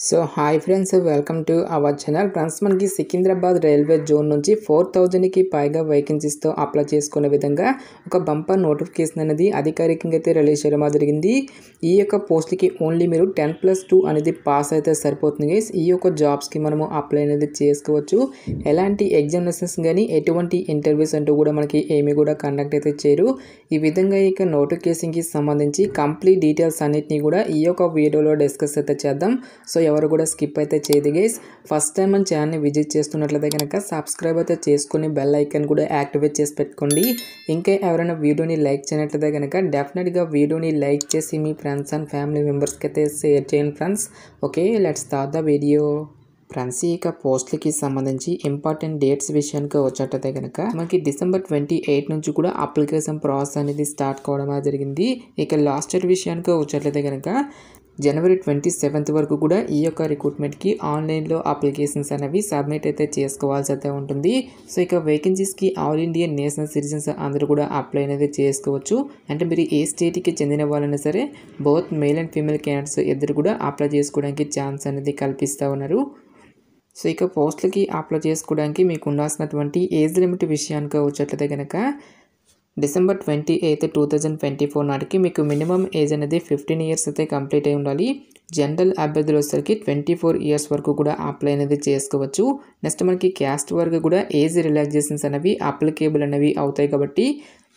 So hi friends, welcome to our channel. Friends, మనకి Secunderabad railway zone నుంచి 4000కి పైగా వేకెన్సీస్తో apply చేసుకునే విధంగా ఒక బంపర్ నోటిఫికేషన్ అనేది అధికారికంగా అయితే రిలీజ్ చేయడం జరిగింది. ఈ యొక్క పోస్ట్కి ఓన్లీ మీరు 10+2 అనేది పాస్ అయితే సరిపోతుంది గైస్. ఈ యొక్క జాబ్స్కి మనము అప్లై అనేది చేసుకోవచ్చు. ఎలాంటి ఎగ్జామినేషన్స్ కానీ ఎటువంటి ఇంటర్వ్యూస్ అంటూ కూడా మనకి ఏమి కూడా కండక్ట్ అయితే చేయరు. ఈ విధంగా ఇక నోటిఫికేషన్కి సంబంధించి కంప్లీట్ డీటెయిల్స్ అన్నిటిని కూడా ఈ యొక్క వీడియోలో డిస్కస్ అయితే చేద్దాం. సో ఎవరు కూడా స్కిప్ అయితే చేయదు గైస్. ఫస్ట్ టైం మన ఛానల్ని విజిట్ చేస్తున్నట్లయితే కనుక సబ్స్క్రైబ్ అయితే చేసుకుని బెల్ ఐకాన్ కూడా యాక్టివేట్ చేసి పెట్టుకోండి. ఇంకా ఎవరైనా వీడియోని లైక్ చేయనట్లయితే కనుక డెఫినెట్గా వీడియోని లైక్ చేసి మీ ఫ్రెండ్స్ అండ్ ఫ్యామిలీ మెంబర్స్కి అయితే షేర్ చేయండి friends. Okay, let's start the video. Friends, ఇక పోస్ట్లకి సంబంధించి ఇంపార్టెంట్ డేట్స్ విషయానికి వచ్చేటైతే కనుక మనకి December 28 నుంచి కూడా అప్లికేషన్ ప్రాసెస్ అనేది స్టార్ట్ కావడం జరిగింది. ఇక లాస్ట్ ఇయర్ విషయానికి వచ్చేట్లయితే కనుక January 27 వరకు కూడా ఈ యొక్క రిక్రూట్మెంట్కి ఆన్లైన్లో అప్లికేషన్స్ అనేవి సబ్మిట్ అయితే చేసుకోవాల్సి అయితే ఉంటుంది. సో ఇక వేకెన్సీస్కి ఆల్ ఇండియన్ నేషనల్ సిటిజన్స్ అందరూ కూడా అప్లై అనేది చేసుకోవచ్చు. అంటే మీరు ఏ స్టేట్కి చెందిన వాళ్ళైనా సరే both male and female candidates ఇద్దరు కూడా అప్లై చేసుకోవడానికి ఛాన్స్ అనేది కల్పిస్తూ ఉన్నారు. సో ఇక పోస్టులకి అప్లై చేసుకోవడానికి మీకు ఉండాల్సినటువంటి ఏజ్ లిమిట్ విషయానికి వచ్చేట్లయితే కనుక December 28, 2024 నాటికి మీకు మినిమం ఏజ్ అనేది 15 ఇయర్స్ అయితే కంప్లీట్ అయి ఉండాలి. జనరల్ అభ్యర్థులు వచ్చేసరికి 24 ఇయర్స్ వరకు కూడా అప్లై అనేది చేసుకోవచ్చు. నెక్స్ట్ మనకి క్యాస్ట్ వరకు కూడా ఏజ్ రిలాక్సేషన్స్ అనేవి అప్లికేబుల్ అనేవి అవుతాయి కాబట్టి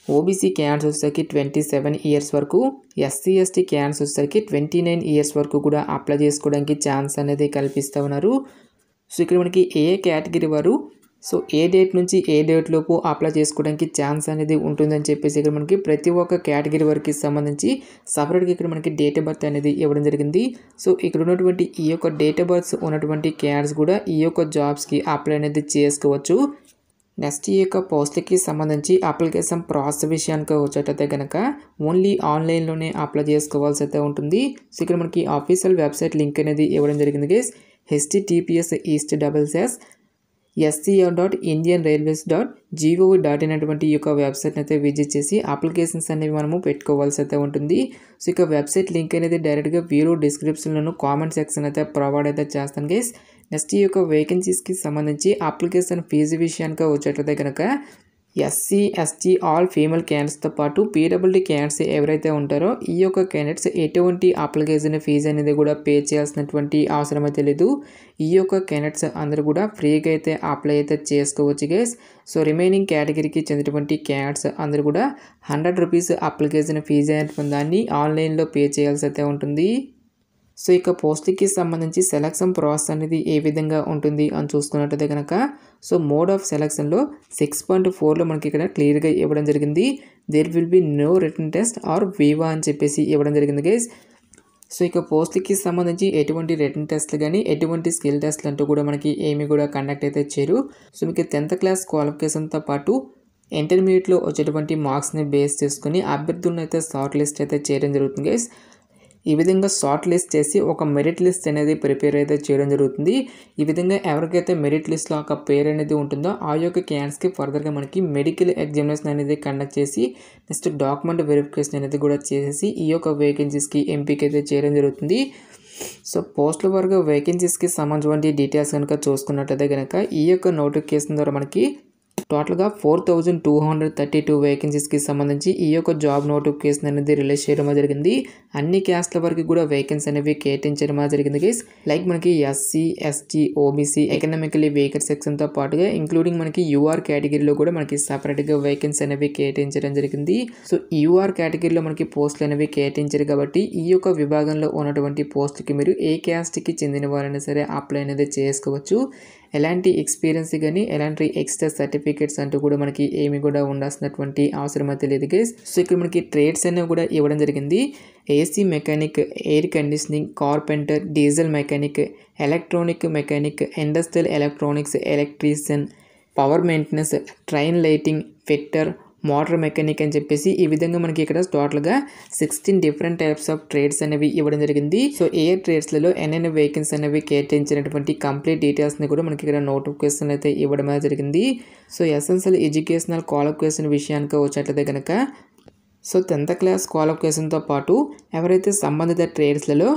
ఓబీసీ క్యాండిడేట్స్ వచ్చేసరికి 27 ఇయర్స్ వరకు, ఎస్సీ ఎస్టీ క్యాండిడేట్స్ వచ్చేసరికి 29 ఇయర్స్ వరకు కూడా అప్లై చేసుకోవడానికి ఛాన్స్ అనేది కల్పిస్తూ ఉన్నారు. సో ఇక్కడ మనకి ఏ కేటగిరీ వారు సో ఏ డేట్ నుంచి ఏ డేట్ లోపు అప్లై చేసుకోవడానికి ఛాన్స్ అనేది ఉంటుందని చెప్పేసి ఇక్కడ మనకి ప్రతి ఒక్క కేటగిరీ వరకు సంబంధించి సపరేట్గా ఇక్కడ మనకి డేట్ ఆఫ్ బర్త్ అనేది ఇవ్వడం జరిగింది. సో ఇక్కడ ఉన్నటువంటి ఈ యొక్క డేట్ ఆఫ్ బర్త్ ఉన్నటువంటి క్యాండిడేట్స్ కూడా ఈ యొక్క జాబ్స్కి అప్లై అనేది చేసుకోవచ్చు. నెక్స్ట్ ఈ యొక్క పోస్ట్లకి సంబంధించి అప్లికేషన్ ప్రాసెస్ విషయానికి వచ్చేటైతే కనుక ఓన్లీ ఆన్లైన్లోనే అప్లై చేసుకోవాల్సి అయితే ఉంటుంది. సో ఇక్కడ మనకి ఆఫీషియల్ వెబ్సైట్ లింక్ అనేది ఇవ్వడం జరిగింది గైస్. https://scr.indianrailways.gov.in అనేటువంటి ఈ యొక్క వెబ్సైట్ని అయితే విజిట్ చేసి అప్లికేషన్స్ అనేవి మనము పెట్టుకోవాల్సి అయితే ఉంటుంది. సో ఇక వెబ్సైట్ లింక్ అనేది డైరెక్ట్గా వీడియో డిస్క్రిప్షన్లోను కామెంట్ సెక్షన్ అయితే ప్రొవైడ్ అయితే చేస్తాను గైస్. నెక్స్ట్ ఈ యొక్క వేకెన్సీస్కి సంబంధించి అప్లికేషన్ ఫీజు విషయానికి వచ్చేట్లయితే కనుక ఎస్సీ ఎస్టీ ఆల్ ఫీమేల్ క్యాండిడేట్స్తో పాటు పీడబ్ల్యూడీ క్యాండిడేట్స్ ఎవరైతే ఉంటారో ఈ యొక్క క్యాండిడేట్స్ ఎటువంటి అప్లికేషన్ ఫీజు అనేది కూడా పే చేయాల్సినటువంటి అవసరం అయితే లేదు. ఈ యొక్క క్యాండిడేట్స్ అందరూ కూడా ఫ్రీగా అయితే అప్లై అయితే చేసుకోవచ్చు గైస్. సో రిమైనింగ్ కేటగిరీకి చెందినటువంటి క్యాండిడేట్స్ అందరూ కూడా 100 రూపీస్ అప్లికేషన్ ఫీజు అనేటువంటి దాన్ని ఆన్లైన్లో పే చేయాల్సి అయితే ఉంటుంది. సో ఇక పోస్ట్కి సంబంధించి సెలక్షన్ ప్రాసెస్ అనేది ఏ విధంగా ఉంటుంది అని చూసుకున్నట్టయితే కనుక సో మోడ్ ఆఫ్ సెలక్షన్లో 6.4లో మనకి ఇక్కడ క్లియర్గా ఇవ్వడం జరిగింది. There will be no written test or viva అని చెప్పేసి ఇవ్వడం జరిగింది గైస్. సో ఇక పోస్ట్కి సంబంధించి ఎటువంటి రిటన్ టెస్ట్లు కానీ ఎటువంటి స్కిల్ టెస్ట్లు అంటూ కూడా మనకి ఏమి కూడా కండక్ట్ అయితే చేయరు. సో మీకు 10th క్లాస్ క్వాలిఫికేషన్తో పాటు ఇంటర్మీడియట్లో వచ్చేటువంటి మార్క్స్ని బేస్ చేసుకుని అభ్యర్థులను అయితే షార్ట్ లిస్ట్ అయితే చేయడం జరుగుతుంది గైస్. ఈ విధంగా షార్ట్ లిస్ట్ చేసి ఒక మెరిట్ లిస్ట్ అనేది ప్రిపేర్ అయితే చేయడం జరుగుతుంది. ఈ విధంగా ఎవరికైతే మెరిట్ లిస్ట్లో ఒక పేరు అనేది ఉంటుందో ఆ యొక్క క్యాండిడేట్స్కి ఫర్దర్గా మనకి మెడికల్ ఎగ్జామినేషన్ అనేది కండక్ట్ చేసి నెక్స్ట్ డాక్యుమెంట్ వెరిఫికేషన్ అనేది కూడా చేసేసి ఈ యొక్క వేకెన్సీస్కి ఎంపిక అయితే చేయడం జరుగుతుంది. సో పోస్టుల వరకు వేకెన్సీస్కి సంబంధించిన డీటెయిల్స్ కనుక చూసుకున్నట్లయితే కనుక ఈ యొక్క నోటిఫికేషన్ ద్వారా మనకి టోటల్గా 4232 వేకెన్సీస్కి సంబంధించి ఈ యొక్క జాబ్ నోటిఫికేషన్ అనేది రిలీజ్ చేయడం జరిగింది. అన్ని క్యాస్ట్ల వరకు కూడా వేకెన్సీ అనేవి కేటాయించడం జరిగింది గైస్. లైక్ మనకి SC ST OBC economically weaker సెక్షన్తో పాటుగా ఇంక్లూడింగ్ మనకి యూఆర్ కేటగిరీలో కూడా మనకి సపరేట్గా వేకెన్సీ అనేవి కేటాయించడం జరిగింది. సో యూఆర్ కేటగిరీలో మనకి పోస్టులు అనేవి కేటాయించారు కాబట్టి ఈ యొక్క విభాగంలో ఉన్నటువంటి పోస్టులకి మీరు ఏ క్యాస్ట్కి చెందిన వారైనా సరే అప్లై అనేది చేసుకోవచ్చు. ఎలాంటి ఎక్స్పీరియన్స్ కానీ ఎలాంటి ఎక్స్ట్రా సర్టిఫికేట్స్ అంటూ కూడా మనకి ఏమి కూడా ఉండాల్సినటువంటి అవసరం అయితే లేదు గైస్. సో ఇక్కడ మనకి ట్రేడ్స్ అనేవి కూడా ఇవ్వడం జరిగింది. AC mechanic, air conditioning, carpenter, diesel mechanic, electronic mechanic, industrial electronics, electrician, power maintenance, train lighting, fitter, motor mechanic అని చెప్పేసి ఈ విధంగా మనకి ఇక్కడ టోటల్గా 16 డిఫరెంట్ టైప్స్ ఆఫ్ ట్రేడ్స్ అనేవి ఇవ్వడం జరిగింది. సో ఏ ట్రేడ్స్లలో ఎన్నెన్ని వేకెన్సీ అనేవి కేటాయించినటువంటి కంప్లీట్ డీటెయిల్స్ని కూడా మనకి ఇక్కడ నోటిఫికేషన్ అయితే ఇవ్వడం జరిగింది. సో ఎసెన్షియల్ ఎడ్యుకేషనల్ క్వాలిఫికేషన్ విషయానికి వచ్చేట్లయితే కనుక సో 10th క్లాస్ క్వాలిఫికేషన్తో పాటు ఎవరైతే సంబంధిత ట్రేడ్స్లలో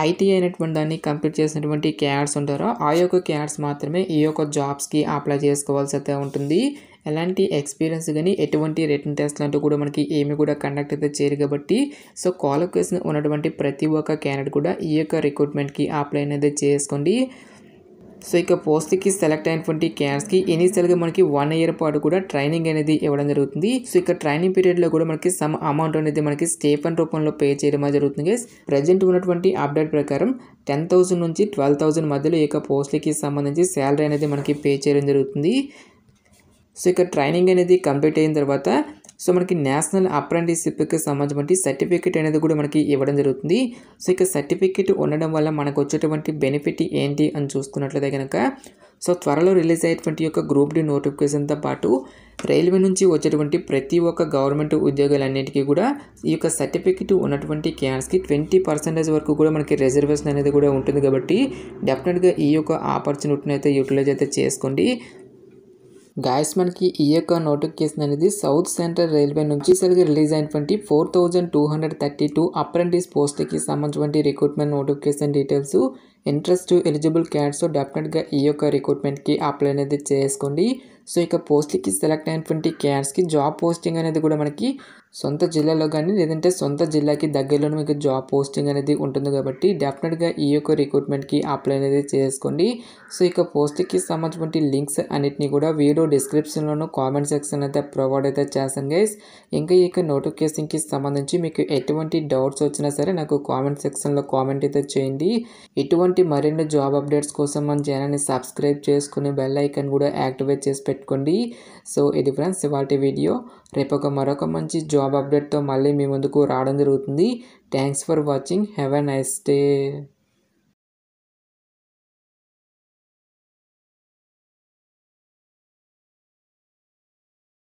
ఐటీఐ అనేటువంటి దాన్ని కంప్లీట్ చేసినటువంటి క్యాడర్స్ ఉంటారో ఆ యొక్క క్యాడర్స్ మాత్రమే ఈ యొక్క జాబ్స్కి అప్లై చేసుకోవాల్సి అయితే ఉంటుంది. ఎలాంటి ఎక్స్పీరియన్స్ కానీ ఎటువంటి రిటన్ టెస్ట్ లాంటివి కూడా మనకి ఏమి కూడా కండక్ట్ అయితే చేయరు కాబట్టి సో క్వాలిఫికేషన్ ఉన్నటువంటి ప్రతి ఒక్క క్యాండిడేట్ కూడా ఈ యొక్క రిక్రూట్మెంట్కి అప్లై అనేది చేసుకోండి. సో ఇక పోస్ట్కి సెలెక్ట్ అయినటువంటి క్యాండిడేట్స్కి ఇనీషియల్గా మనకి 1 year పాటు కూడా ట్రైనింగ్ అనేది ఇవ్వడం జరుగుతుంది. సో ఇక ట్రైనింగ్ పీరియడ్లో కూడా మనకి సమ్ అమౌంట్ అనేది మనకి స్టేఫన్ రూపంలో పే చేయడం జరుగుతుంది గైస్. ప్రజెంట్ ఉన్నటువంటి అప్డేట్ ప్రకారం 10,000 నుంచి 12,000 మధ్యలో ఈ యొక్క పోస్ట్లకి సంబంధించి శాలరీ అనేది మనకి పే చేయడం జరుగుతుంది. సో ఇక ట్రైనింగ్ అనేది కంప్లీట్ అయిన తర్వాత సో మనకి నేషనల్ అప్రెంటిస్షిప్కి సంబంధించిన సర్టిఫికేట్ అనేది కూడా మనకి ఇవ్వడం జరుగుతుంది. సో ఇక సర్టిఫికేట్ ఉండడం వల్ల మనకు వచ్చేటువంటి బెనిఫిట్ ఏంటి అని చూసుకున్నట్లయితే కనుక సో త్వరలో రిలీజ్ అయ్యేటువంటి యొక్క గ్రూప్ డి నోటిఫికేషన్తో పాటు రైల్వే నుంచి వచ్చేటువంటి ప్రతి ఒక్క గవర్నమెంట్ ఉద్యోగాలన్నిటికీ కూడా ఈ యొక్క సర్టిఫికేట్ ఉన్నటువంటి క్యాండిడేట్స్కి 20% వరకు కూడా మనకి రిజర్వేషన్ అనేది కూడా ఉంటుంది కాబట్టి డెఫినెట్గా ఈ యొక్క ఆపర్చునిటీని అయితే యూటిలైజ్ అయితే చేసుకోండి. గాయస్ మనకి ఈ యొక్క నోటిఫికేషన్ అనేది సౌత్ సెంట్రల్ రైల్వే నుంచి రిలీజ్ అయినటువంటి 4,232 అప్రెంటిస్ పోస్ట్కి సంబంధించిన recruitment notification details. Interest eligible candidates డెఫినెట్గా ఈ యొక్క రిక్రూట్మెంట్కి అప్లై అనేది చేసుకోండి. సో ఇక పోస్ట్కి సెలెక్ట్ అయినటువంటి క్యాండిడేట్స్కి జాబ్ పోస్టింగ్ అనేది కూడా మనకి సొంత జిల్లాలో కానీ లేదంటే సొంత జిల్లాకి దగ్గరలోనే మీకు జాబ్ పోస్టింగ్ అనేది ఉంటుంది కాబట్టి డెఫినెట్గా ఈ యొక్క రిక్రూట్మెంట్కి అప్లై అనేది చేసుకోండి. సో ఇక పోస్ట్కి సంబంధించిన లింక్స్ అన్నిటిని కూడా వీడియో డిస్క్రిప్షన్లోనూ కామెంట్ సెక్షన్ అయితే ప్రొవైడ్ అయితే చేస్తాను గైస్. ఇంకా ఈ యొక్క నోటిఫికేషన్కి సంబంధించి మీకు ఎటువంటి డౌట్స్ వచ్చినా సరే నాకు కామెంట్ సెక్షన్లో కామెంట్ అయితే చేయండి. ఇటువంటి మరిన్ని జాబ్ అప్డేట్స్ కోసం మన ఛానల్ని సబ్స్క్రైబ్ చేసుకుని బెల్ ఐకాన్ కూడా యాక్టివేట్ చేసి పెట్టుకోండి. సో ఇది ఫ్రెండ్స్ ఇవాల్టి వీడియో. రేపు మరొక మంచి జాబ్ అప్డేట్తో మళ్ళీ మీ ముందుకు రావడం జరుగుతుంది. Thanks for watching. Have a nice day.